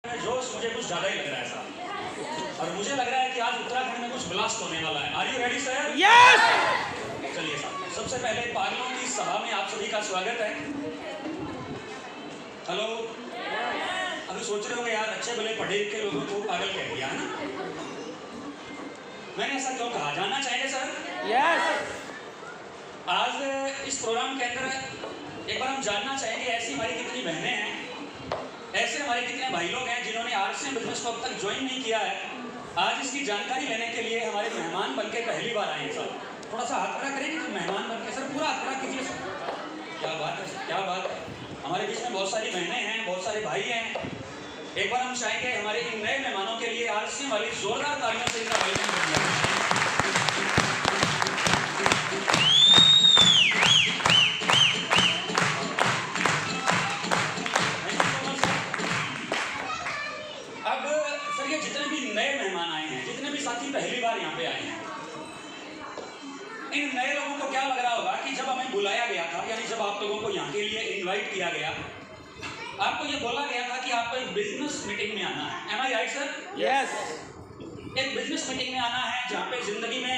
जोश मुझे कुछ ज़्यादा ही लग रहा है साहब, और मुझे लग रहा है कि आज उत्तराखंड में कुछ ब्लास्ट होने वाला है। Are you ready sir? Yes. चलिए साहब, सबसे पहले पागलों की सभा में आप सभी का स्वागत है। हेलो। अभी सोच रहे होंगे यार अच्छे भले पढ़े लिखे लोगों को पागल कह दिया है ना। मैंने ऐसा क्यों कहा, जानना चाहेंगे सर? यस। आज इस प्रोग्राम के अंदर एक बार हम जानना चाहेंगे ऐसी हमारी कितनी बहनें हैं, ऐसे हमारे कितने भाई लोग हैं जिन्होंने आरसीएम बिजनेस को अब तक ज्वाइन नहीं किया है। आज इसकी जानकारी लेने के लिए हमारे मेहमान बनके पहली बार आए हैं सर। थोड़ा सा हाथ खड़ा करेंगे तो मेहमान बनके सर, पूरा हाथ खड़ा कीजिए सर। क्या बात है सर, क्या बात है। हमारे बीच में बहुत सारी बहनें हैं, बहुत सारे भाई हैं। एक बार हम चाहेंगे हमारे इन नए मेहमानों के लिए आरसीएम वाली जोरदार तालियों से इनका वेलकम करेंगे। पहली बार यहाँ पे आए हैं, इन नए लोगों को क्या लग रहा होगा कि जब हमें बुलाया गया था, यानी जब आप लोगों को यहाँ के लिए इनवाइट किया गया, आपको ये बोला गया था कि आपको एक बिजनेस मीटिंग में आना है। एम आई राइट सर? यस। एक बिजनेस मीटिंग में आना है जहाँ पे जिंदगी में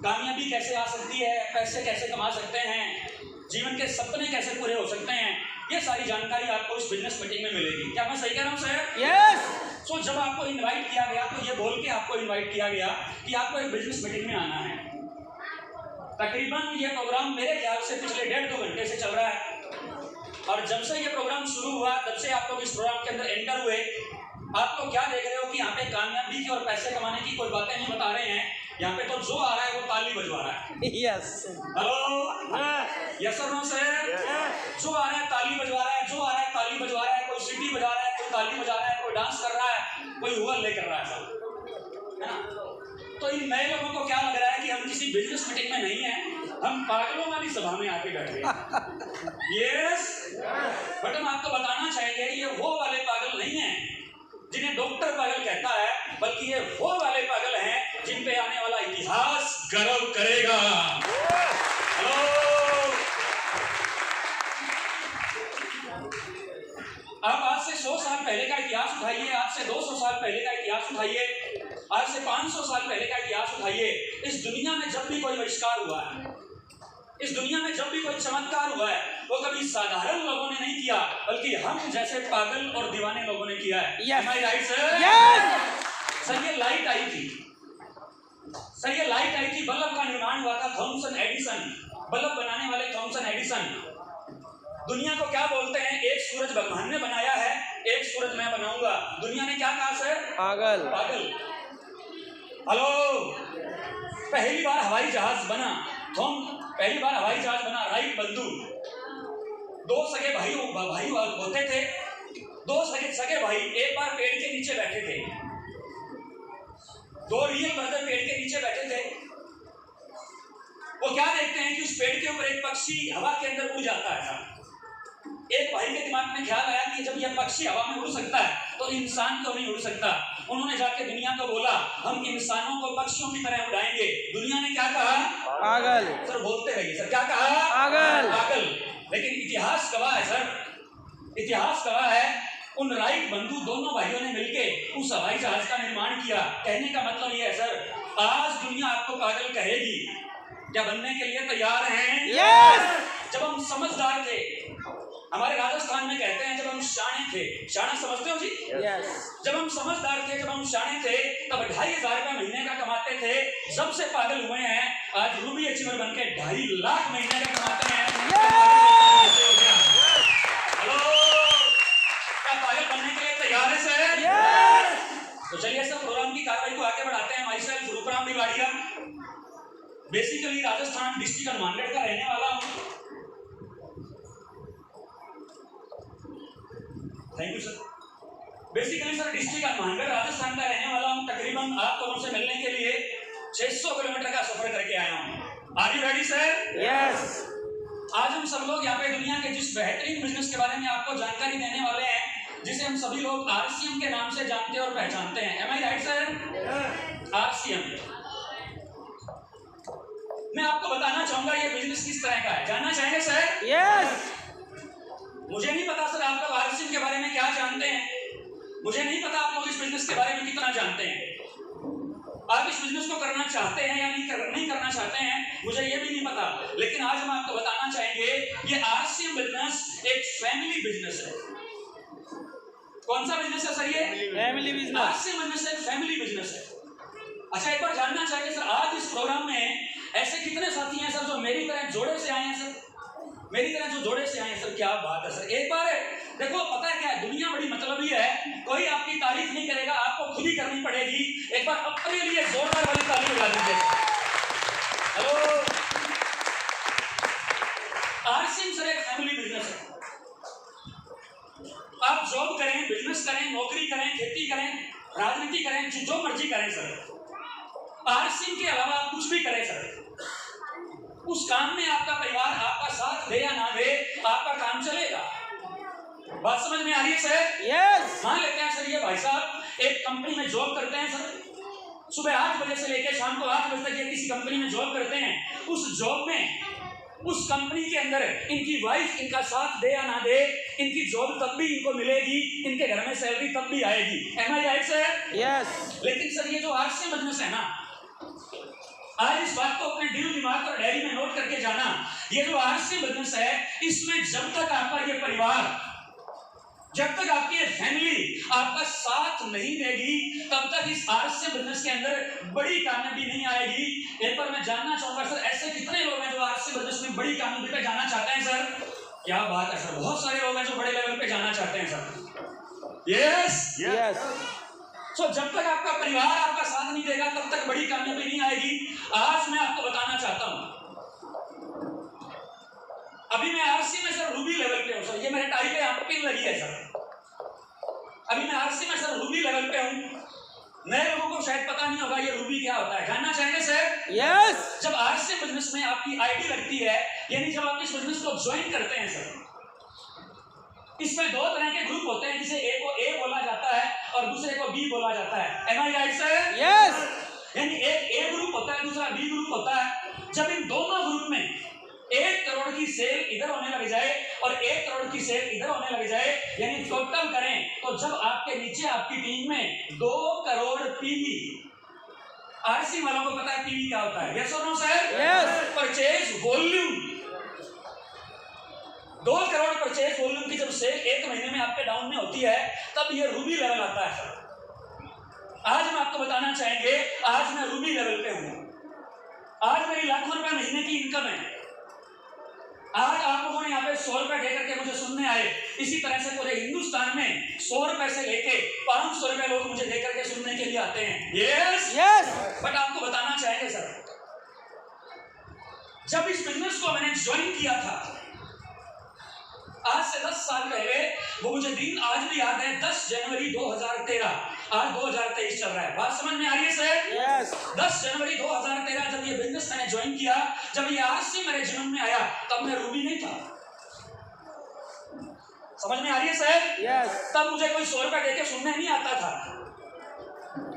कामयाबी कैसे आ सकती है, पैसे कैसे कमा सकते हैं, जीवन के सपने कैसे पूरे हो सकते हैं, ये सारी जानकारी आपको इस बिजनेस मीटिंग में मिलेगी। क्या मैं सही कह रहा हूँ सर? यस। सो जब आपको इनवाइट किया गया तो ये बोल के आपको इनवाइट किया गया कि आपको एक बिजनेस मीटिंग में आना है। तकरीबन ये प्रोग्राम मेरे ख्याल से पिछले 1.5-2 घंटे से चल रहा है, और जब से ये प्रोग्राम शुरू हुआ तब से आप लोग इस प्रोग्राम के अंदर एंटर हुए, आप लोग क्या देख रहे हो कि यहाँ पे कामयाबी की और पैसे कमाने की कोई बातें नहीं बता रहे हैं। यहाँ पे तो जो आ रहा है वो ताली बजवा रहा है। Yes. Hello. Yes sir, no sir? जो आ रहा है ताली बजवा रहा है, जो आ रहा है ताली बजवा रहा है। कोई सीटी बजा रहा है, कोई ताली बजा रहा है, कोई डांस कर रहा है, कोई हुआ ले कर रहा है सर, है ना? तो इन नए लोगों को क्या लग रहा है कि हम किसी बिजनेस मीटिंग में नहीं है, हम पागलों वाली सभा में आके बैठे हैं। यस। बट हम आपको बताना चाहेंगे ये वो वाले पागल नहीं है जिन्हें डॉक्टर पागल कहता है, बल्कि ये वो वाले पागल हैं जिन पे आने वाला इतिहास गर्व करेगा। हेलो। आप आज से 100 साल पहले का इतिहास उठाइए, आज से 200 साल पहले का इतिहास उठाइए, आज से 500 साल पहले का इतिहास उठाइए। इस दुनिया में जब भी कोई आविष्कार हुआ है, इस दुनिया में जब भी कोई चमत्कार हुआ है, वो कभी साधारण लोगों ने नहीं किया, बल्कि हम जैसे पागल और दीवाने लोगों ने किया है। Yes. Am I right, sir? Yes. Sir ये लाइट आई थी, सर ये लाइट आई थी, बल्ब का निर्माण हुआ था थॉमसन एडिसन, बल्ब बनाने वाले थॉमसन एडिसन। दुनिया को क्या बोलते हैं, एक सूरज भगवान ने बनाया है, एक सूरज मैं बनाऊंगा। दुनिया ने क्या कहा सर? पागल। पागल। हेलो। पहली बार हवाई जहाज बना, पहली बार हवाई जहाज बना राइट बंधु। दो सगे भाई होते थे, दो सगे भाई एक बार पेड़ के नीचे बैठे थे, दो रियल ब्रदर पेड़ के नीचे बैठे थे। वो क्या देखते हैं कि उस पेड़ के ऊपर एक पक्षी हवा के अंदर उड़ जाता है। एक भाई के दिमाग में ख्याल आया कि जब यह पक्षी हवा में उड़ सकता है तो इंसान क्यों नहीं उड़ सकता। उन्होंने जाके दुनिया को बोला हम इंसानों को पक्षियों की तरह उड़ाएंगे। दुनिया ने क्या कहा? पागल। सर बोलते रहिए सर, क्या कहा? पागल। पागल। लेकिन इतिहास गवाह है सर, इतिहास गवाह है, उन राइट बंधु दोनों भाइयों ने मिलके उस हवाई जहाज का निर्माण किया। कहने का मतलब ये है सर, आज दुनिया आपको पागल कहेगी। क्या बनने के लिए तैयार हैं? यस। जब हम समझदार थे, हमारे राजस्थान में कहते हैं जब हम शाणे थे, शाणा समझते हो जी? यस। जब हम समझदार थे, जब हम शाणे थे, तब 2,500 रुपए महीने का कमाते थे। जब से पागल हुए हैं, आज रूबी अचीवर बनके 2.5 लाख महीने का कमाते हैं। हेलो। क्या पागल बनने के लिए तैयार है सर? यस। तो चलिए सर प्रोग्राम की कार्रवाई को आगे बढ़ाते हैं। Myself Rupram Biwadia, basically Rajasthan district Hanumangarh का रहने वाला हूँ। Thank you sir. Basically sir district Hanumangarh Rajasthan का रहने वाला हूँ। तकरीबन आप लोगों से मिलने के लिए 600 किलोमीटर का सफर करके आया हूँ। Are you ready sir? Yes. आज हम सब लोग यहाँ पे दुनिया के जिस बेहतरीन बिजनेस के बारे में आपको जानकारी देने वाले हैं, जिसे हम सभी लोग आरसीएम के नाम से जानते और पहचानते हैं। एम आई राइट सर? आरसीएम। मैं आपको बताना चाहूंगा ये बिजनेस किस तरह का है, जानना चाहेंगे सर? यस। मुझे नहीं पता सर आप लोग आरसीएम के बारे में क्या जानते हैं, मुझे नहीं पता आप लोग इस बिजनेस के बारे में कितना जानते हैं, आप इस बिजनेस को करना चाहते हैं या नहीं करना चाहते हैं, मुझे ये भी नहीं पता। लेकिन आज हम आपको बताना चाहेंगे ये आरसीएम बिजनेस एक फैमिली बिजनेस है। कौन सा बिजनेस है सर? ये फैमिली बिजनेस। आरसीएम बिजनेस एक फैमिली बिजनेस है। अच्छा, एक बार जानना चाहेंगे सर, आज इस प्रोग्राम में ऐसे कितने साथी हैं सर जो मेरी तरह जोड़े से आए हैं सर? मेरी तरह जो जोड़े से आए हैं सर, क्या बात है सर। एक बार देखो, पता है क्या है, दुनिया बड़ी मतलबी है, कोई आपकी तारीफ नहीं करेगा, आपको खुद ही करनी पड़ेगी। एक बार अपने लिए जोरदार वाली ताली बजा दीजिए। हेलो, आरसीएम सर एक फैमिली बिजनेस है। आप जॉब करें, बिजनेस करें, नौकरी करें, खेती करें, राजनीति करें, जो मर्जी करें सर, आरसीएम के अलावा आप कुछ भी करें सर, उस काम में आपका परिवार आपका साथ दे या ना दे, आपका काम चलेगा। बात समझ में आ रही है सर? यस। मान लेते हैं सर, ये भाई साहब एक कंपनी में जॉब करते हैं सर, सुबह 8 बजे से लेकर शाम को 8 बजे तक ये किसी कंपनी में जॉब करते हैं। उस जॉब में, उस कंपनी के अंदर इनकी वाइफ इनका साथ दे या ना दे, इनकी जॉब तब भी इनको मिलेगी, इनके घर में सैलरी तब भी आएगी। एम आई राइट सर? यस। लेकिन सर ये जो आरसीएम बिजनेस है ना, आज इस बात को अपने दिल दिमाग और डायरी में नोट करके जाना, ये जो आरसीएम बिजनेस है, इसमें जब तक आपका ये परिवार, जब तक आपकी ये फैमिली आपका साथ नहीं देगी, तब तक इस आरसीएम बिजनेस के अंदर बड़ी कामयाबी नहीं आएगी। एक बार मैं जानना चाहूंगा सर, ऐसे कितने लोग हैं जो आरसीएम बिजनेस में बड़ी कामयाबी पे जाना चाहते हैं सर? क्या बात है सर, बहुत सारे लोग हैं जो बड़े लेवल पे जाना चाहते हैं सर। Yes yes. सो जब तक आपका परिवार आपका साथ नहीं देगा, तब तक बड़ी कामयाबी नहीं आएगी। आज मैं आपको बताना चाहता हूं, अभी मैं आरसी में सर रूबी लेवल पे हूं सर, ये मेरे टाई पे यहाँ पे पिन लगी है सर। अभी मैं आरसी में सर रूबी लेवल पे हूं। नए लोगों को शायद पता नहीं होगा ये रूबी क्या होता है, जानना चाहेंगे सर? यस। जब आरसी बिजनेस में आपकी आईडी लगती है, यानी जब आप इस बिजनेस को ज्वाइन करते हैं सर, इसमें दो तरह के ग्रुप होते हैं, जिसे एक को ए बोला जाता है और दूसरे को बी बोला जाता है। एम आई राइट सर? यस। यानी एक ए ग्रुप होता है, दूसरा बी ग्रुप होता है। जब इन दोनों ग्रुप में 1 करोड़ की सेल इधर होने लग जाए और 1 करोड़ की सेल इधर होने लग जाए, यानी टोटल करें तो जब आपके नीचे आपकी टीम में 2 करोड़ पीवी, आरसी वालों को पता है पीवी क्या होता है? यस और no sir? Yes. Purchase volume, 2 crore purchase volume की जब सेल 1 महीने में आपके डाउन में होती है, तब ये रूबी लेवल आता है सर। आज हम आपको बताना चाहेंगे, आज मैं रूबी लेवल पे हूं। आज मेरी लाखों रुपए महीने की इनकम है। आज आप लोगों ने यहाँ पे 100 रुपए देकर के मुझे सुनने आए, इसी तरह से पूरे हिंदुस्तान में 100 रुपए से लेके 500 रुपए लोग मुझे देकर के सुनने के लिए आते हैं। Yes yes. बट आपको बताना चाहेंगे सर, जब इस बिजनेस को मैंने ज्वाइन किया था आज से 10 साल पहले, वो मुझे दिन आज भी याद है, 10 जनवरी 2013, आज 2023 चल रहा है। बात समझ में आ रही है सर? यस। 10 जनवरी 2013 जब ये बिजनेस मैंने ज्वाइन किया, जब ये आरसी मेरे जीवन में आया, तब मैं रूबी नहीं था। समझ में आ रही है सर? यस। तब मुझे कोई 100 रुपए देके सुनने नहीं आता था।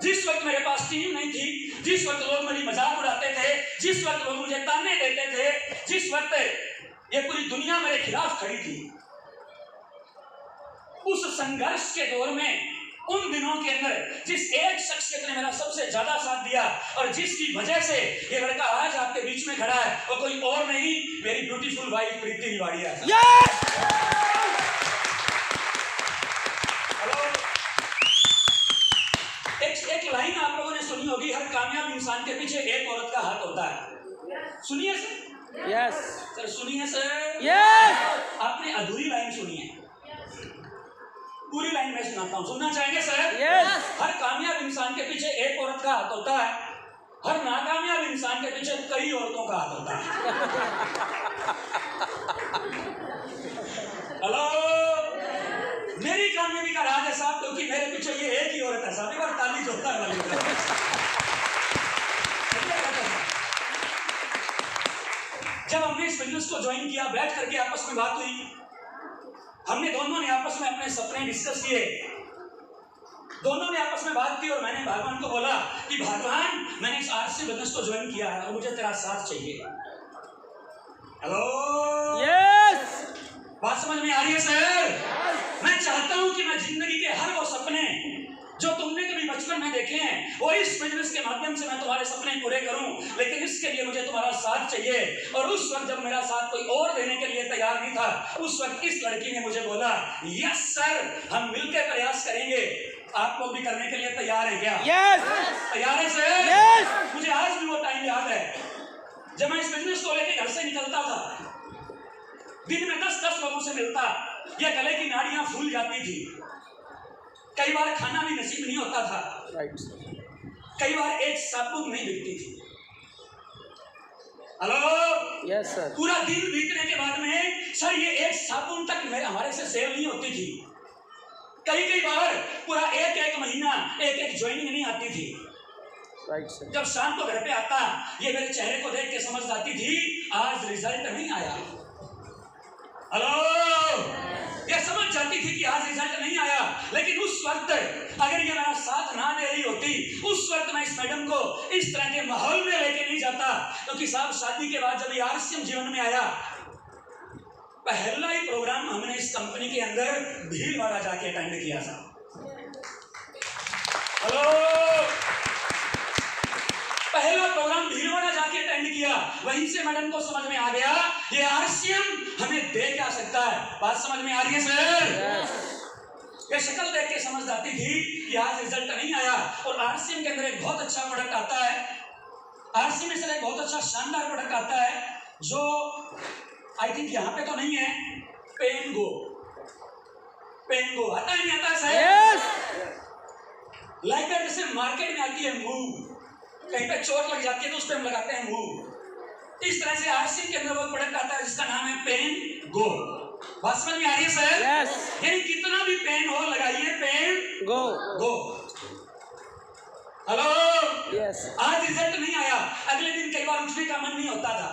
जिस वक्त मेरे पास टीम नहीं थी, जिस वक्त लोग मेरी मजाक उड़ाते थे, जिस वक्त लोग मुझे ताने देते थे, जिस वक्त ये पूरी दुनिया मेरे खिलाफ खड़ी थी, उस संघर्ष के दौर में, उन दिनों के अंदर जिस एक शख्सियत ने मेरा सबसे ज्यादा साथ दिया और जिसकी वजह से ये लड़का आज आपके बीच में खड़ा है, वो कोई और नहीं, मेरी ब्यूटीफुल वाइफ प्रीति रिवाड़िया है। यस। हेलो, एक लाइन आप लोगों ने सुनी होगी, हर कामयाब इंसान के पीछे एक औरत का हाथ होता है। सुनिए सर? यस। सर सुनिए सर? यस। आपने अधूरी लाइन सुनी है, पूरी लाइन में सुनाता हूं, सुनना चाहेंगे सर? यस। हर कामयाब इंसान के पीछे एक औरत का हाथ होता है, हर नाकामयाब इंसान के पीछे कई औरतों का हाथ होता है। हेलो, मेरी कामयाबी का राज है साहब, क्योंकि मेरे पीछे ये एक ही औरत है साहब। एक बार ताली जोता है वाली। जब हमने इस बिजनेस को ज्वाइन किया, बैठ करके आपस में बात हुई, हमने दोनों ने आपस में अपने सपने डिस्कस किए, दोनों ने आपस में बात की और मैंने भगवान को बोला कि भगवान, मैंने इस आरसी बिजनेस को ज्वाइन किया है और मुझे तेरा साथ चाहिए। Hello, yes. बात समझ में आ रही है सर? मैं चाहता हूं कि मैं जिंदगी के हर वो सपने बचपन में देखे हैं, वो इस बिजनेस के माध्यम से मैं तुम्हारे सपने पूरे करूं, लेकिन इसके लिए मुझे तुम्हारा साथ चाहिए। और उस वक्त जब मेरा साथ कोई और देने के लिए तैयार नहीं था, उस वक्त इस लड़की ने मुझे बोला, यस सर, हम मिलकर प्रयास करेंगे। आप लोग भी करने के लिए तैयार हैं क्या? यस। तैयार है सर? यस। मुझे आज भी वो टाइम याद है जब मैं इस बिजनेस को लेकर घर से निकलता था, दिन में 10-10 लोगों से मिलता, ये गले की नाड़ियां फूल जाती थी, कई बार खाना भी नसीब नहीं होता था, कई बार एक साबुन नहीं बिकती थी। Hello, yes sir. पूरा दिन बीतने के बाद में सर ये एक साबुन तक हमारे से सेल नहीं होती थी, कई बार पूरा एक महीना एक ज्वाइनिंग नहीं आती थी। Right sir. जब शाम को घर पे आता, ये मेरे चेहरे को देख के समझ जाती थी आज रिजल्ट नहीं आया। हेलो, ये समझ जाती थी कि आज रिजल्ट नहीं आया, लेकिन उस वक्त अगर ये मेरा साथ ना दे रही होती, उस वक्त मैं इस मैडम को इस तरह के माहौल में लेके नहीं जाता। क्योंकि साहब शादी के बाद जब ये आरसीएम जीवन में आया, पहला ही प्रोग्राम हमने इस कंपनी के अंदर भीलवाड़ा जाके अटेंड किया था। हेलो, पहला प्रोग्राम भीलवाड़ा जाके अटेंड किया, वहीं से मैडम को समझ में आ गया ये आरसीएम हमें दे क्या सकता है। बात समझ में आ रही है सर? ये शक्ल देख के समझ जाती थी कि आज रिजल्ट नहीं आया। और आरसीएम के अंदर एक बहुत अच्छा प्रोडक्ट आता है, आरसीएम में सर एक बहुत अच्छा शानदार प्रोडक्ट आता है जो आई थिंक यहाँ पे तो नहीं है, पेनगो। पेनगो आता है, नहीं आता है सर? यस। लाइक जैसे मार्केट में आती है मूव, कहीं पे चोट लग जाती है तो उस पर हम लगाते हैं मूव। इस तरह से आरसीएम के अंदर वो प्रोडक्ट आता है जिसका नाम है पेन गो। बात समझ में आ रही है सर? यस। यानी कितना भी पेन हो लगाइए pen go go. Hello, yes. आज रिजल्ट नहीं आया, अगले दिन कई बार उठने का मन नहीं होता था,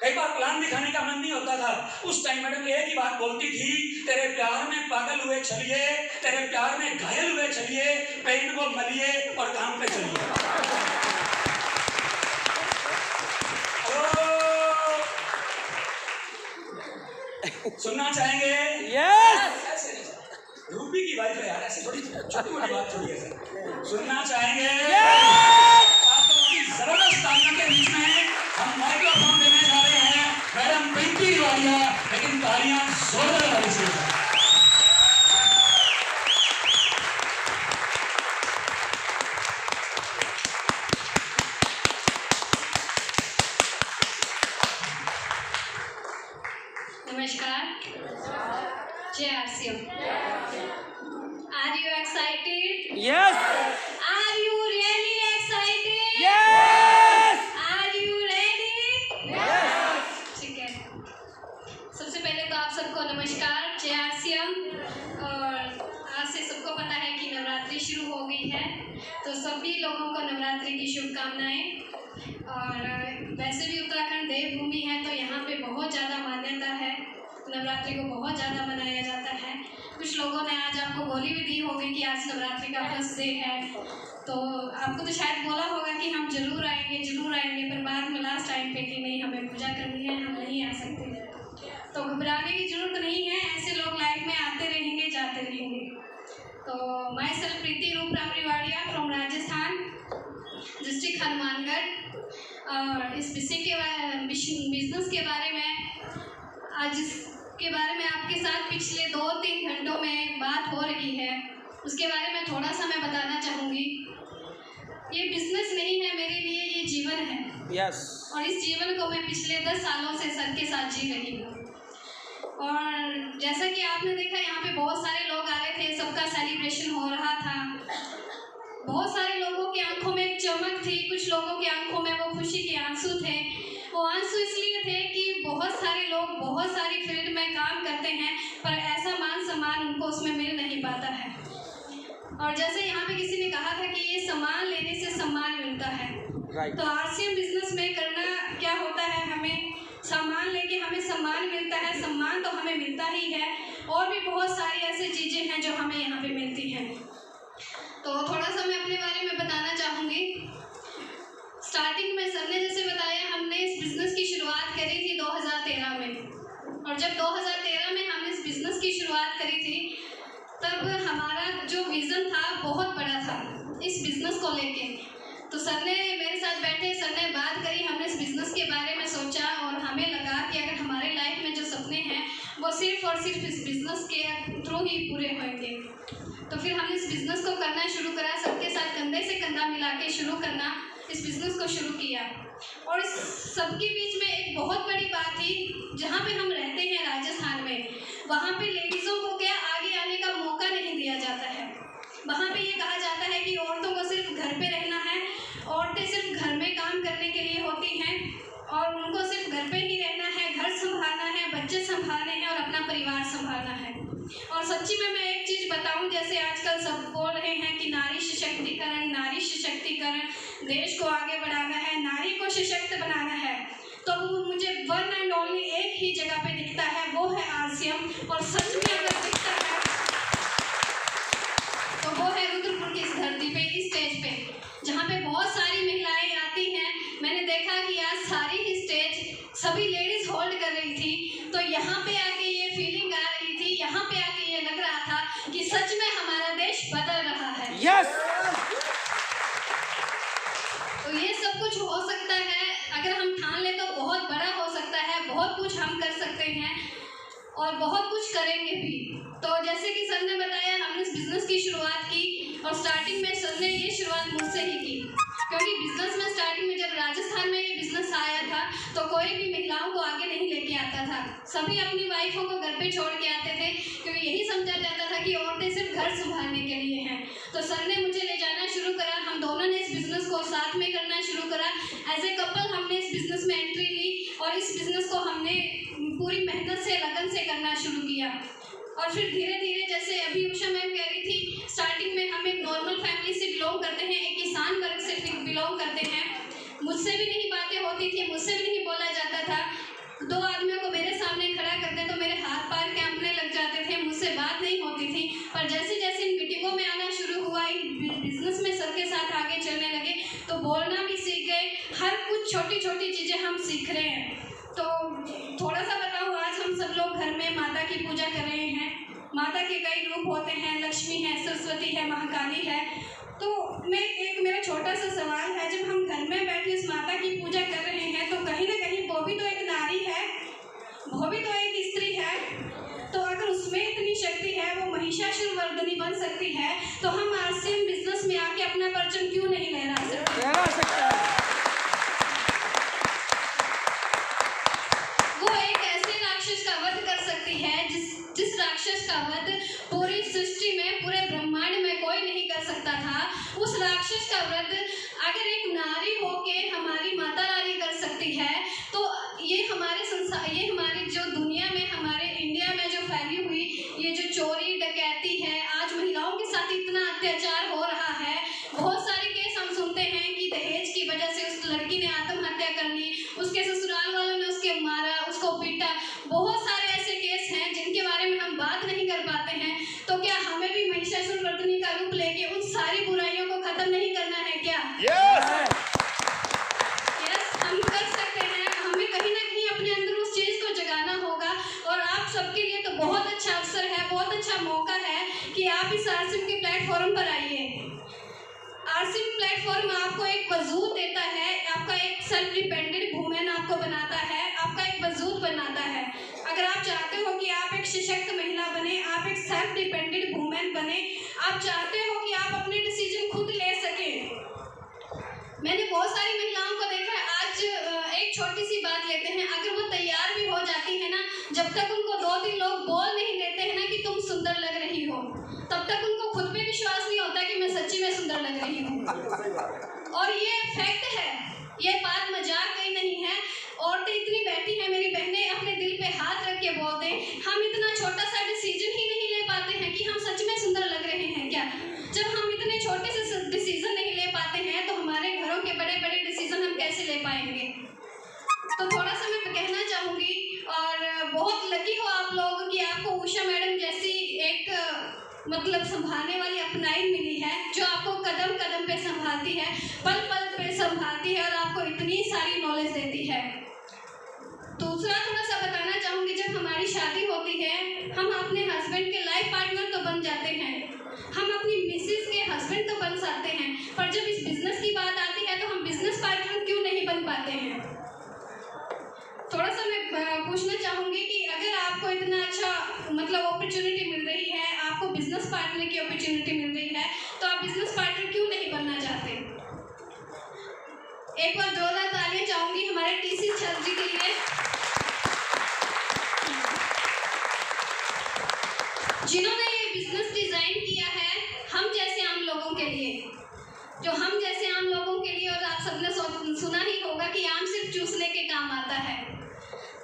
कई बार प्लान दिखाने का मन नहीं होता था। उस टाइम मैडम एक ही बात बोलती थी, तेरे प्यार में पागल हुए चलिए, तेरे प्यार में घायल हुए चलिए, पेन को मलिए और काम पे चलिए। सुनना चाहेंगे? यस। रूबी की वाइफ है यार, ऐसे थोड़ी छोटी मोटी बात थोड़ी है। सुनना चाहेंगे? आप लोगों की जबरदस्त तालियों के बीच में हम माइक्रोफोन देने जा रहे हैं मैडम पिंकी वालिया, लेकिन तालियां जोरदार वाली से। नमस्कार, जय RCM. Are you excited? Yes. Are you really excited? Yes. Are you ready? Yes. ठीक है, सबसे पहले तो आप सबको नमस्कार, जय आरसीएम। और आज से सबको पता है कि नवरात्रि शुरू हो गई है, तो सभी लोगों को नवरात्रि की शुभकामनाएं। और वैसे भी उत्तराखंड देवभूमि है, तो यहाँ पे बहुत ज़्यादा मान्यता है, नवरात्रि को बहुत ज़्यादा मनाया जाता है। कुछ लोगों ने आज आपको गोली भी दी होगी कि आज नवरात्रि का फर्स्ट डे है, तो आपको तो शायद बोला होगा कि हम जरूर आएंगे, पर बाद में लास्ट टाइम पे कि नहीं हमें पूजा करनी है, हम नहीं आ सकते। तो घबराने की जरूरत नहीं है, ऐसे लोग लाइफ में आते रहेंगे, जाते रहेंगे। तो माई सेल्फ प्रीति रूप रामरीवाड़िया फ्रॉम राजस्थान डिस्ट्रिक्ट हनुमानगढ़। और इस बिजनेस के बारे में आज इसके बारे में आपके साथ पिछले 2-3 घंटों में बात हो रही है, उसके बारे में थोड़ा सा मैं बताना चाहूँगी। ये बिजनेस नहीं है मेरे लिए, ये जीवन है। यस। और इस जीवन को मैं पिछले 10 सालों से सर के साथ जी रही हूँ। और जैसा कि आपने देखा, यहाँ पे बहुत सारे लोग आ रहे थे, सबका सेलिब्रेशन हो रहा था, बहुत सारे लोगों की आंखों में एक चमक थी, कुछ लोगों की आंखों में वो खुशी के आंसू थे। वो आंसू इसलिए थे कि बहुत सारे लोग बहुत सारी फील्ड में काम करते हैं, पर ऐसा मान सम्मान उनको उसमें मिल नहीं पाता है। और जैसे यहाँ पे किसी ने कहा था कि ये सम्मान लेने से सम्मान मिलता है, तो आरसीएम बिजनेस में करना क्या होता है, हमें सामान लेके हमें सम्मान मिलता है, सम्मान तो हमें मिलता ही है, और भी बहुत सारी ऐसी चीज़ें हैं जो हमें यहाँ पे मिलती हैं। तो थोड़ा सा मैं अपने बारे में बताना चाहूँगी। स्टार्टिंग में सर ने जैसे बताया, हमने इस बिज़नेस की शुरुआत करी थी 2013 में, और जब 2013 में हमने इस बिज़नेस की शुरुआत करी थी, तब हमारा जो विज़न था बहुत बड़ा था। इस बिजनेस को लेके। तो सर ने मेरे साथ बैठे, सर ने बात करी, हमने इस बिजनेस के बारे में सोचा और हमें लगा कि अगर हमारे लाइफ में जो सपने हैं वो सिर्फ और सिर्फ इस बिजनेस के थ्रू ही पूरे होंगे। तो फिर हमने इस बिजनेस को करना शुरू करा, सबके साथ कंधे से कंधा मिला के शुरू करना, इस बिजनेस को शुरू किया। और इस सबके बीच में एक बहुत बड़ी बात थी, जहाँ पे हम रहते हैं राजस्थान में, वहाँ पे लेडीज़ों को क्या आगे आने का मौका नहीं दिया जाता है। वहाँ पे ये कहा जाता है कि औरतों को सिर्फ घर पे रहना है, औरतें सिर्फ घर में काम करने के लिए होती हैं और उनको सिर्फ घर पे ही रहना है, घर संभालना है, बच्चे संभालने हैं और अपना परिवार संभालना है। और सच्ची में मैं एक चीज़ बताऊं, जैसे आजकल सब बोल रहे हैं कि नारी सशक्तिकरण, देश को आगे बढ़ाना है, नारी को सशक्त बनाना है, तो वो मुझे वन एंड ओनली एक ही जगह पे दिखता है, वो है RCM। और सच में अगर दिखता है तो वो है रुद्रपुर की इस धरती पे, इस स्टेज पे, जहाँ पे बहुत सारी महिलाएं आती हैं। मैंने देखा कि आज सारी ही स्टेज सभी लेडीज होल्ड कर रही थी, तो यहाँ पे आके ये फीलिंग आ रही थी, यहाँ पे आके ये लग रहा था कि सच में हमारा देश बदल रहा है। Yes. तो ये सब कुछ हो सकता है, अगर हम ठान ले तो बहुत बड़ा हो सकता है, बहुत कुछ हम कर सकते हैं और बहुत कुछ करेंगे भी। तो जैसे कि सर ने बताया, हमने इस बिज़नेस की शुरुआत की और स्टार्टिंग में सर ने ये शुरुआत मुझसे ही की, क्योंकि बिज़नेस में स्टार्टिंग में जब राजस्थान में ये बिज़नेस आया था तो कोई भी महिलाओं को आगे नहीं लेके आता था, सभी अपनी वाइफों को घर पे छोड़ के आते थे, क्योंकि यही समझा जाता था कि औरतें सिर्फ घर संभालने के लिए हैं। तो सर ने मुझे ले जाना शुरू करा, हम दोनों ने इस बिज़नेस को साथ में करना शुरू करा। एज ए कपल हमने इस बिज़नेस में एंट्री ली और इस बिज़नेस को हमने पूरी मेहनत से, लगन से करना शुरू किया। और फिर धीरे धीरे, जैसे अभी उषा मैम कह रही थी, स्टार्टिंग में हम एक नॉर्मल फैमिली से बिलोंग करते हैं, एक किसान वर्ग से बिलोंग करते हैं। मुझसे भी नहीं बातें होती थी, मुझसे भी नहीं बोला जाता था। दो आदमियों को मेरे सामने खड़ा करते तो मेरे हाथ पैर कांपने लग जाते थे, मुझसे बात नहीं होती थी। पर जैसे जैसे इन मीटिंगों में आना शुरू हुआ, इन बिजनेस में सर के साथ आगे चलने लगे, तो बोलना भी सीख गए, हर कुछ छोटी छोटी चीज़ें हम सीख रहे हैं। तो थोड़ा सा बताऊँ, आज हम सब लोग घर में माता की पूजा कर रहे हैं। माता के कई रूप होते हैं, लक्ष्मी है, सरस्वती है, महाकाली है। तो मेरा छोटा सा सवाल है, जब हम घर में बैठे इस माता की पूजा कर रहे हैं तो कहीं ना कहीं वो भी तो एक नारी है, वो भी तो एक स्त्री है। तो अगर उसमें इतनी शक्ति है, वो महिषासुर वर्धनी बन सकती है, तो हम RCM बिजनेस में आके अपना परचम क्यों नहीं लहरा सकते? लहरा सकता है। वो एक ऐसे राक्षस का वध कर सकती है जिस राक्षस का वध पूरी सृष्टि में, पूरे ब्रह्मांड में कोई नहीं कर सकता था। उस राक्षस का वध अगर एक नारी होके हमारी माता रानी कर सकती है, तो ये हमारे संसार, ये हमारी जो दुनिया में, हमारे इंडिया में जो फैली हुई ये जो चोरी डकैती है, आज महिलाओं के साथ इतना अत्याचार हो रहा है। बहुत सारे केस हम सुनते हैं कि दहेज की वजह से उस लड़की ने आत्महत्या कर ली, उसके ससुराल वालों ने उसके मारा, उसको पीटा। बहुत सारे ऐसे केस हैं जिनके बारे में हम बात नहीं कर पाते हैं। तो क्या हमें भी महिषासुर वर्धनी का रूप लेके उन सारी बुराइयों को खत्म नहीं करना है क्या? Yes. यस, हम कर सकते हैं। हमें कहीं ना कहीं अपने अंदर उस चीज़ को जगाना होगा। और आप सबके लिए तो बहुत अच्छा अवसर है, बहुत अच्छा मौका है कि आप इस RCM के प्लेटफॉर्म पर आइए। RCM प्लेटफॉर्म आपको एक वजूद देता है, आपका एक सेल्फ डिपेंडेंट वुमेन आपको बनाता है, आपका एक वजूद बनाता है। अगर आप चाहते हो कि आप एक सशक्त महिला बने, आप एक सेल्फ डिपेंडेंट वुमेन बने, आप चाहते हो कि आप अपने डिसीजन खुद ले सकें। मैंने बहुत सारी महिलाओं को देखा है। आज एक छोटी सी बात लेते हैं, अगर वो तैयार भी हो जाती है ना, जब तक उनको 2-3 लोग बोल नहीं देते हैं ना कि तुम सुंदर लग रही हो, तब तक उनको खुद पे विश्वास नहीं होता कि मैं सच्ची में सुंदर लग रही हूँ। और ये फैक्ट है, ये बात मजाक कहीं नहीं है। औरतें इतनी बैठी हैं, मेरी बहनें अपने दिल पे हाथ रख के बोलते हैं, हम इतना छोटा सा डिसीजन ही नहीं ले पाते हैं कि हम सच में सुंदर लग रहे हैं क्या? जब हम इतने छोटे से डिसीजन नहीं ले पाते हैं, तो हमारे घरों के बड़े बड़े डिसीजन हम कैसे ले पाएंगे? तो थोड़ा सा मैं कहना चाहूँगी, और बहुत लकी हो आप लोग कि आपको उषा मैडम जैसी एक मतलब संभालने वाली अपनाई मिली है, जो आपको कदम कदम पे संभालती है, पल पल पे संभालती है और आपको इतनी सारी नॉलेज देती है। दूसरा थोड़ा सा बताना चाहूँगी, जब हमारी शादी होती है, हम अपने हस्बैंड के लाइफ पार्टनर तो बन जाते हैं, हम अपनी मिसेज के हस्बैंड तो बन सकते हैं, पर जब इस बिजनेस की बात आती है तो हम बिजनेस पार्टनर क्यों नहीं बन पाते हैं। थोड़ा सा मैं पूछना चाहूँगी कि अगर आपको इतना अच्छा मतलब अपॉर्चुनिटी मिल रही है, आपको बिजनेस पार्टनर की अपॉर्चुनिटी मिल रही है, तो आप बिजनेस पार्टनर क्यों नहीं बनना चाहते। एक बार जोरदार तालियां चाहूँगी हमारे टीसी सर जी के लिए, जिन्होंने ये बिजनेस डिजाइन किया है हम जैसे आम लोगों के लिए, जो हम जैसे आम लोगों के लिए। और आप सबने सुना ही होगा कि आम सिर्फ चूसने के काम आता है।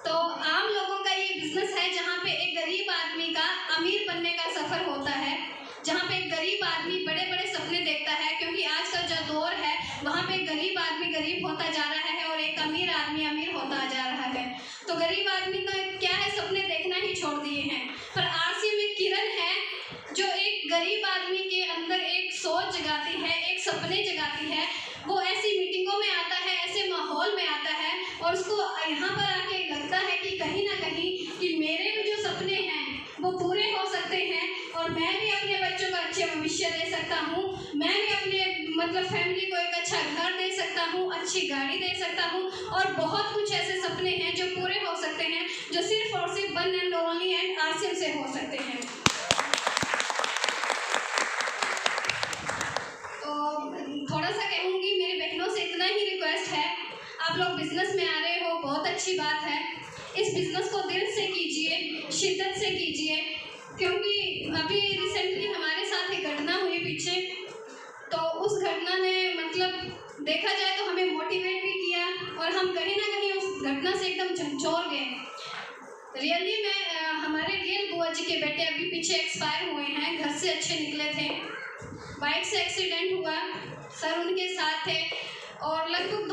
तो आम लोगों का ये बिजनेस है जहाँ पे एक गरीब आदमी का अमीर बनने का सफर होता है, जहाँ पे एक गरीब आदमी बड़े बड़े सपने देखता है, क्योंकि आज का जो दौर है वहाँ पे गरीब आदमी गरीब होता जा रहा है और एक अमीर आदमी अमीर होता जा रहा है। तो गरीब आदमी का क्या है, सपने देखना ही छोड़ दिए हैं। पर आरसी में किरण है जो एक गरीब आदमी के अंदर एक सोच जगाती है, एक सपने जगाती है। वो ऐसी मीटिंगों में आता है, ऐसे माहौल में आता है और उसको यहाँ पर आके लगता है कि कहीं ना कहीं कि मेरे भी जो सपने हैं वो पूरे हो सकते हैं और मैं भी अपने बच्चों का अच्छे भविष्य दे सकता हूँ, मैं भी अपने मतलब फैमिली को एक अच्छा घर दे सकता हूँ, अच्छी गाड़ी दे सकता हूँ और बहुत कुछ ऐसे सपने हैं जो पूरे हो सकते हैं, जो सिर्फ और सिर्फ one and only and Asim से हो सकते हैं। तो थोड़ा सा कहूँगी, मेरी बहनों से इतना ही रिक्वेस्ट है, आप लोग बिजनेस में आ रहे हो, बहुत अच्छी बात है। इस बिजनेस को दिल से कीजिए, शिद्दत से कीजिए, क्योंकि अभी रिसेंटली हमारे साथ एक घटना हुई पीछे, तो उस घटना ने मतलब देखा जाए तो हमें मोटिवेट भी किया और हम कहीं ना कहीं उस घटना से एकदम झकझोर गए। रियली में हमारे रियल बुआ जी के बेटे अभी पीछे एक्सपायर हुए हैं, घर से अच्छे निकले थे, बाइक से एक्सीडेंट हुआ, सर उनके साथ थे और लगभग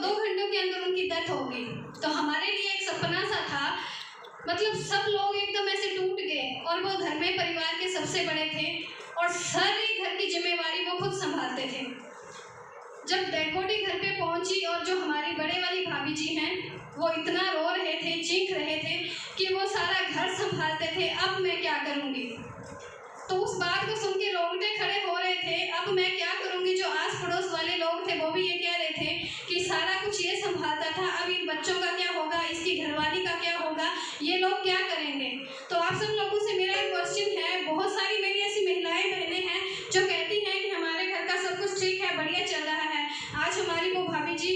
दो घंटों के अंदर उनकी डेथ हो गई। तो हमारे लिए एक सपना सा था, मतलब सब लोग एकदम ऐसे टूट गए और वो घर में परिवार के सबसे बड़े थे और सारी घर की जिम्मेवारी वो खुद संभालते थे। जब डेड बॉडी घर पे पहुंची और जो हमारी बड़े वाली भाभी जी हैं वो इतना रो रहे थे, चीख रहे थे कि वो सारा घर संभालते थे, अब मैं क्या करूँगी। तो उस बात को सुन के रोंगटे खड़े हो रहे थे, अब मैं क्या करूँगी। जो आस पड़ोस वाले लोग थे वो भी ये कह रहे थे कि सारा कुछ ये संभालता था, अब इन बच्चों का क्या होगा, इसकी घरवाली का क्या होगा, ये लोग क्या करेंगे। तो आप सब लोगों से मेरा एक क्वेश्चन है, बहुत सारी मेरी ऐसी महिलाएं बहनें हैं जो कहती हैं कि हमारे घर का सब कुछ ठीक है, बढ़िया चल रहा है। आज हमारी वो भाभी जी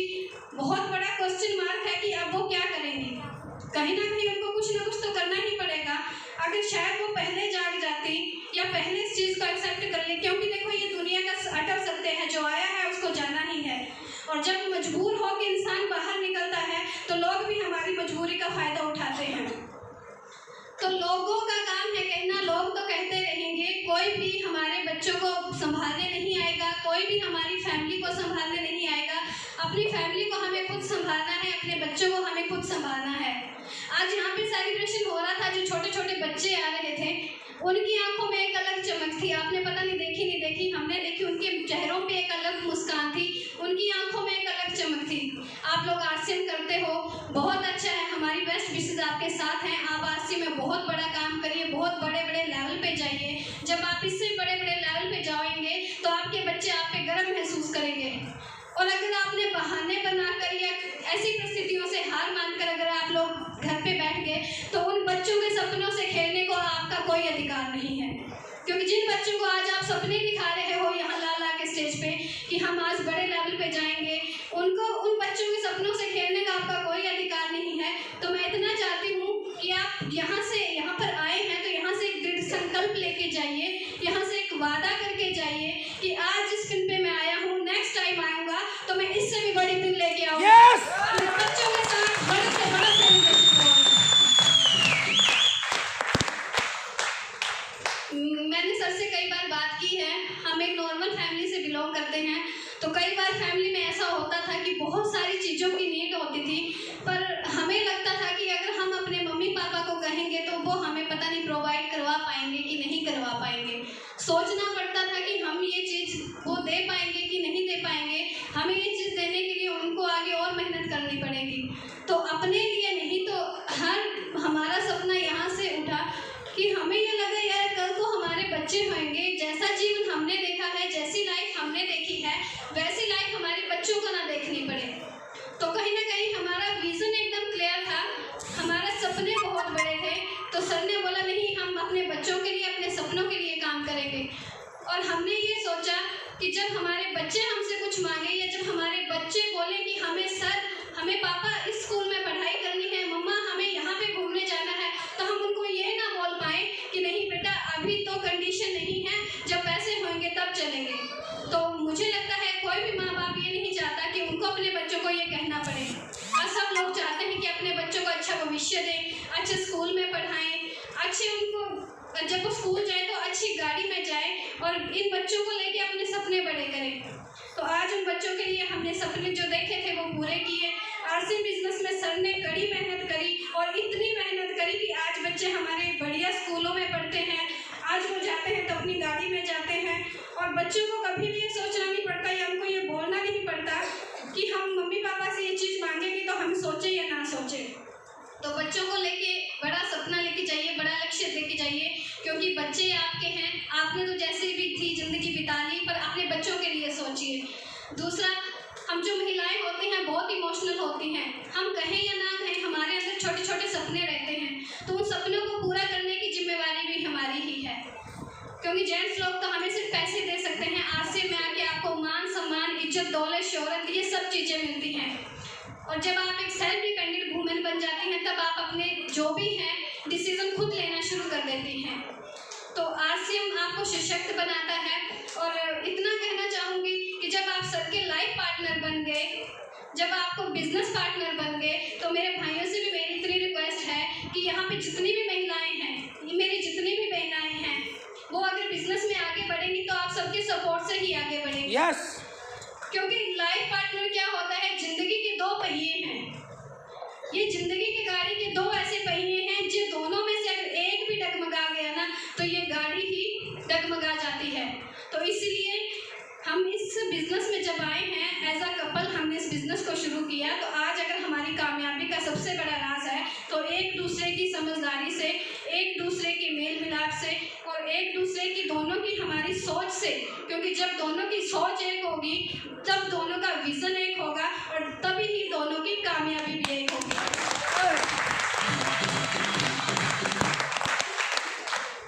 बहुत बड़ा क्वेश्चन मार्क है कि अब वो क्या करेंगी। कहीं ना कहीं उनको कुछ ना कुछ तो करना ही पड़ेगा। अगर शायद वो पहले जाग जाती या पहले इस चीज़ को एक्सेप्ट कर ले, क्योंकि देखो ये दुनिया का अटल सत्य है, जो आया है उसको जाना ही है। और जब मजबूर हो के इंसान बाहर निकलता है तो लोग भी हमारी मजबूरी का फायदा उठाते हैं। तो लोगों का काम है कहना, लोग तो कहते रहेंगे, कोई भी हमारे बच्चों को संभालने नहीं आएगा, कोई भी हमारी फैमिली को संभालने नहीं आएगा। अपनी फैमिली को हमें खुद संभालना है, अपने बच्चों को हमें खुद संभालना है। आज यहाँ पे सेलिब्रेशन हो रहा था, जो छोटे छोटे बच्चे आ रहे थे उनकी आंखों में एक अलग चमक थी, आपने पता नहीं देखी नहीं देखी, हमने देखी, उनके चेहरों पे एक अलग मुस्कान थी, उनकी आंखों में एक अलग चमक थी। आप लोग आरसीएम करते हो, बहुत अच्छा है, हमारी बेस्ट विशेष आपके साथ हैं। आप आरसीएम में बहुत बड़ा काम करिए, बहुत बड़े बड़े लेवल पे जाइए। जब आप इससे बड़े बड़े लेवल पे जाएंगे तो आपके बच्चे आप पे गर्व महसूस करेंगे। और अगर आपने बहाने बनाकर या ऐसी परिस्थितियों से हार मानकर अगर आप लोग घर पे बैठ गए तो उन बच्चों के सपनों से खेलने को आपका कोई अधिकार नहीं है। क्योंकि जिन बच्चों को आज आप सपने दिखा रहे हो यहाँ ला के स्टेज पे कि हम आज बड़े लेवल पे जाएंगे, उनको उन बच्चों के सपनों से खेलने का आपका कोई अधिकार नहीं है। तो मैं इतना चाहती हूँ कि आप यहाँ पर आए हैं तो यहाँ से एक दृढ़ संकल्प लेके जाइए, यहाँ से एक वादा करके जाइए कि आज जिस दिन पे मैं आया हूँ, नेक्स्ट टाइम आऊँगा तो मैं इससे भी बड़ी दिन लेके आऊँगा। Yes! अपने बच्चों के साथ बड़े से बड़ा सेलिब्रेशन करूँगा। मैंने सर से कई बार बात की है, हम एक नॉर्मल फैमिली से बिलोंग करते हैं, तो कई बार फैमिली में ऐसा होता था कि बहुत सारी चीज़ों की नीड होती थी, पर हमें लगता था कि अगर हम अपने मम्मी पापा को कहेंगे तो वो हमें पता नहीं प्रोवाइड करवा पाएंगे कि नहीं करवा पाएंगे। सोचना पड़ता था कि हम ये चीज़ वो दे पाएंगे कि नहीं दे पाएंगे, हमें ये चीज़ देने के लिए उनको आगे और मेहनत करनी पड़ेगी। तो अपने लिए नहीं तो हमारा सपना यहाँ से उठा कि हमें ये लगा यार कल को हमारे बच्चे होंगे, जैसा जीवन हमने देखा है, जैसी लाइफ हमने देखी है, और हमने ये सोचा कि जब हमारे बच्चे हमसे कुछ मांगे या जब हमारे बच्चे बोले कि हमें सर, हमें पापा इस स्कूल में पढ़ाई करनी है, मम्मा हमें यहाँ पे घूमने जाना है, तो हम उनको ये ना बोल पाए कि नहीं बेटा अभी तो कंडीशन नहीं है, जब पैसे होंगे तब चलेंगे। तो मुझे लगता है कोई भी माँ बाप ये नहीं चाहता कि उनको अपने बच्चों को ये कहना पड़े, और सब लोग चाहते हैं कि अपने बच्चों को अच्छा भविष्य दें, अच्छे स्कूल में पढ़ाएं, अच्छे उनको जब वो स्कूल जाए तो अच्छी गाड़ी में जाए और इन बच्चों को लेके अपने सपने बड़े करें। तो आज उन बच्चों के लिए हमने सपने जो देखे थे वो पूरे किए। आरसी बिजनेस में सर ने कड़ी मेहनत करी और इतनी मेहनत करी कि आज बच्चे हमारे बढ़िया स्कूलों में पढ़ते हैं, आज वो जाते हैं तो अपनी गाड़ी में जाते हैं, और बच्चों को कभी भी ये सोचना नहीं पड़ता या हमको ये बोलना नहीं पड़ता कि हम मम्मी पापा से ये चीज़ मांगेंगे तो हम सोचें या ना सोचें। तो बच्चों को लेके बड़ा सपना लेके जाइए, बड़ा लक्ष्य लेके जाइए, क्योंकि बच्चे आपके हैं। आपने तो जैसे भी थी ज़िंदगी बिता ली, पर अपने बच्चों के लिए सोचिए। दूसरा, हम जो महिलाएं होती हैं बहुत इमोशनल होती हैं, हम कहें या ना कहें हमारे अंदर छोटे छोटे सपने रहते हैं, तो उन सपनों को पूरा करने की जिम्मेवारी भी हमारी ही है, क्योंकि जेंट्स लोग तो हमें सिर्फ पैसे दे सकते हैं। आरसी में आके आपको मान सम्मान, इज्जत, दौलत, शोहरत, ये सब चीज़ें मिलती हैं, और जब आप एक सेल्फ डिपेंडेंट वूमेन बन जाती हैं तब आप अपने जो भी हैं डिसीजन खुद लेना शुरू कर देती हैं। तो आरसीएम आपको सशक्त बनाता है। और इतना कहना चाहूँगी कि जब आप सर के लाइफ पार्टनर बन गए, जब आपको बिजनेस पार्टनर बन गए, तो मेरे भाइयों से भी मेरी इतनी रिक्वेस्ट है कि यहाँ पे जितनी भी महिलाएं हैं, मेरी जितनी भी बहनाएं हैं, वो अगर बिजनेस में आगे बढ़ेंगी तो आप सबके सपोर्ट से ही आगे बढ़ेंगी। यस। क्योंकि लाइफ पार्टनर क्या होता है, जिंदगी के दो पहिए हैं। ये जिंदगी की गाड़ी के दो ऐसे पहिए हैं जो दोनों में से अगर एक भी डगमगा गया ना तो ये गाड़ी ही डगमगा जाती है। तो इसलिए हम इस बिजनेस में जब आए हैं एज अ कपल, हमने इस बिजनेस को शुरू किया, तो आज अगर हमारी कामयाबी का सबसे बड़ा राज है तो एक दूसरे की समझदारी से, एक दूसरे के मेल मिलाप से और एक दूसरे की दोनों की हमारी सोच से, क्योंकि जब दोनों की सोच एक होगी तब दोनों का विजन एक होगा और तभी ही दोनों की कामयाबी भी एक होगी।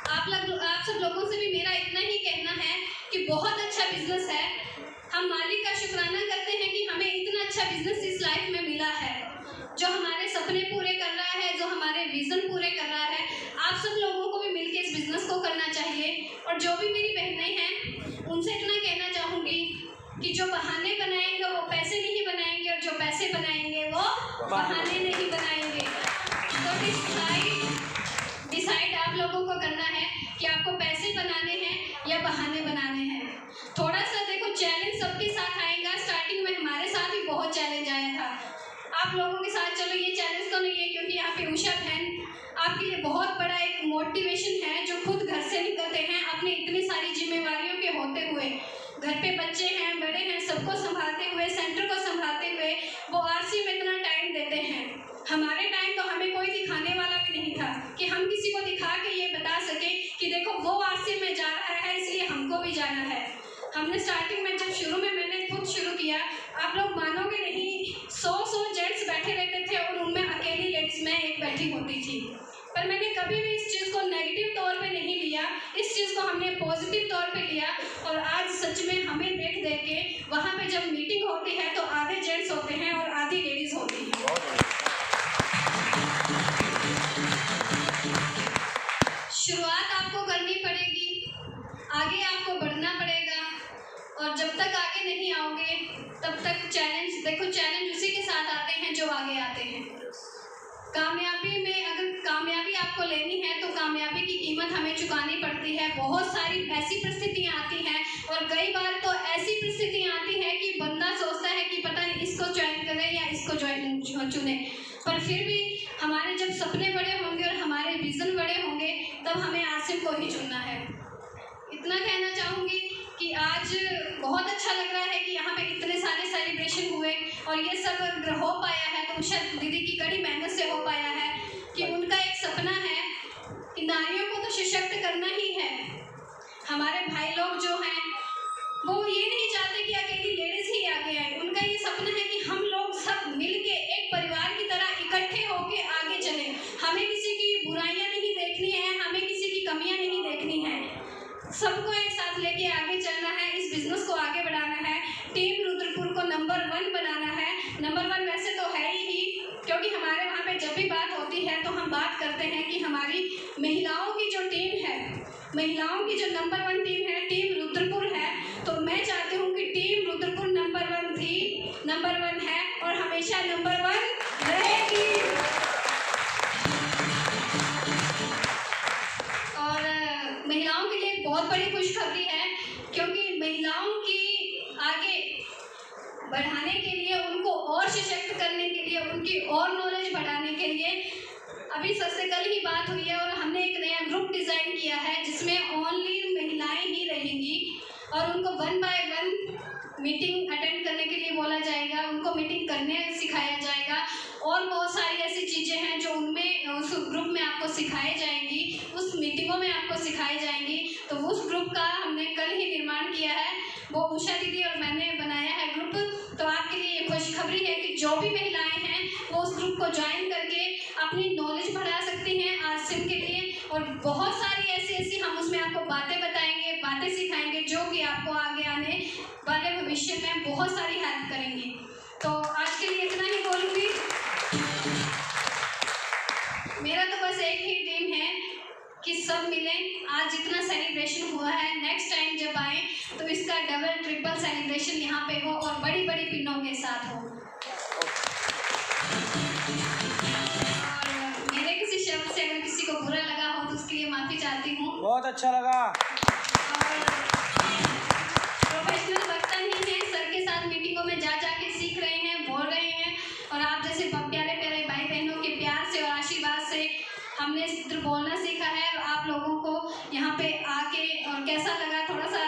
आप सब लोगों से भी मेरा इतना ही कहना है कि बहुत अच्छा बिजनेस है। हम मालिक का शुक्राना करते हैं कि हमें इतना अच्छा बिजनेस इस लाइफ में मिला है, जो हमारे सपने पूरे कर रहा है, जो हमारे विजन पूरे कर रहा है। आप सब लोगों को भी मिलकर इस बिजनेस को करना चाहिए। और जो भी मेरी बहनें हैं उनसे इतना कहना चाहूँगी कि जो बहाने बनाएंगे वो पैसे नहीं बनाएंगे, और जो पैसे बनाएंगे वो बहाने नहीं बनाएंगे। तो डिसाइड आप लोगों को करना है कि आपको पैसे बनाने हैं या बहाने बनाने हैं। थोड़ा सा देखो, चैलेंज सबके साथ आएगा। स्टार्टिंग में हमारे साथ भी बहुत चैलेंज आया था, आप लोगों के साथ। चलो ये चैलेंज तो नहीं है क्योंकि यहाँ पे उषा बहन आपके लिए बहुत बड़ा एक मोटिवेशन है, जो खुद घर से निकलते हैं अपनी इतनी सारी जिम्मेवारियों के होते हुए, घर पे बच्चे हैं, बड़े हैं, सबको संभालते हुए, सेंटर को संभालते हुए वो आरसी में इतना टाइम देते हैं। हमारे टाइम तो हमें कोई दिखाने वाला भी नहीं था कि हम किसी को दिखा के ये बता सके कि देखो वो आरसी में जा रहा है इसलिए हमको भी जाना है। हमने स्टार्टिंग में जब शुरू में मैंने खुद शुरू किया, आप लोग मानोगे नहीं, 100 जेंट्स बैठे रहते थे और उनमें अकेली लेडीज में एक बैठी होती थी। पर मैंने कभी भी इस चीज़ को नेगेटिव तौर पे नहीं लिया, इस चीज़ को हमने पॉजिटिव तौर पे लिया। और आज सच में हमें देख देख के वहाँ पे जब मीटिंग होती है तो आधे जेंट्स होते हैं और आधी लेडीज होती है। शुरुआत आपको करनी पड़ेगी, आगे आपको बढ़ना पड़ेगा, और जब तक आगे नहीं आओगे तब तक चैलेंज, देखो चैलेंज उसी के साथ आते हैं जो आगे आते हैं। कामयाबी में अगर कामयाबी आपको लेनी है तो कामयाबी की कीमत हमें चुकानी पड़ती है। बहुत सारी ऐसी परिस्थितियाँ आती हैं और कई बार तो ऐसी परिस्थितियाँ आती हैं कि बंदा सोचता है कि पता नहीं इसको ज्वाइन करें या इसको ज्वाइन चुने, पर फिर भी हमारे जब सपने बड़े होंगे और हमारे विजन बड़े होंगे तब हमें आसिफ को ही चुनना है। इतना कहना चाहूँगी कि आज बहुत अच्छा लग रहा है कि यहाँ पे इतने सारे सेलिब्रेशन हुए और ये सब अगर हो पाया है तो उषा दीदी की कड़ी मेहनत से हो पाया है कि उनका एक सपना है कि नारियों को तो सशक्त करना ही है। हमारे भाई लोग जो हैं वो ये नहीं चाहते कि अकेली लेडीज ही आगे आए, उनका ये सपना है कि हम लोग सब मिलके एक परिवार की तरह इकट्ठे होके आगे चलें। हमें किसी की बुराइयां नहीं देखनी है, हमें किसी की कमियां नहीं देखनी है, सबको एक साथ लेके आगे करते हैं कि हमारी महिलाओं की जो टीम है, महिलाओं की जो नंबर 1 टीम है, टीम रुद्रपुर है। तो मैं चाहती हूँ कि टीम रुद्रपुर नंबर 1 थी, नंबर 1 है और हमेशा नंबर 1 रहेगी। और महिलाओं के लिए एक बहुत बड़ी खुशखबरी है, क्योंकि महिलाओं की आगे बढ़ाने के लिए, उनको और सशक्त करने के लिए, उनकी और नॉलेज बढ़ाने के लिए अभी सबसे कल ही बात हुई है और हमने एक नया ग्रुप डिज़ाइन किया है जिसमें ओनली महिलाएं ही रहेंगी और उनको 1 बाय 1 मीटिंग अटेंड करने के लिए बोला जाएगा, उनको मीटिंग करने सिखाया जाएगा और बहुत सारी ऐसी चीज़ें हैं जो उनमें उस ग्रुप में आपको सिखाई जाएंगी, उस मीटिंगों में आपको सिखाई जाएंगी। तो उस ग्रुप का हमने कल ही निर्माण किया है, वो उषा दीदी और मैंने बनाया है ग्रुप। तो आपके लिए ये खुशखबरी है कि जो भी महिलाएं हैं वो उस ग्रुप को ज्वाइन करके अपनी नॉलेज बढ़ा सकती हैं आसिम के लिए, और बहुत सारी ऐसी हम उसमें आपको बातें बताएंगे, बातें सिखाएंगे जो कि आपको आगे आने वाले भविष्य में बहुत सारी हेल्प करेंगी। तो आज के लिए इतना ही बोलूँगी। मेरा तो बस एक ही ड्रीम है कि सब मिलें। आज जितना सेलिब्रेशन हुआ है, नेक्स्ट टाइम जब आए तो इसका डबल ट्रिपल सेलिब्रेशन यहाँ पे हो और बड़ी बड़ी पिनों के साथ हो। और मेरे किसी शब्द से अगर किसी को बुरा लगा हो तो उसके लिए माफ़ी चाहती हूँ। बहुत अच्छा लगा। प्रोफेशनल वक्ता नहीं है, सर के साथ मीटिंगों में जा के सीख रहे हैं, बोल रहे हैं, और आप जैसे प्यारे प्यारे भाई बहनों के प्यार से और आशीर्वाद से हमने बोलना सीखा है। और आप लोगों को यहाँ पे आके और कैसा लगा, थोड़ा सा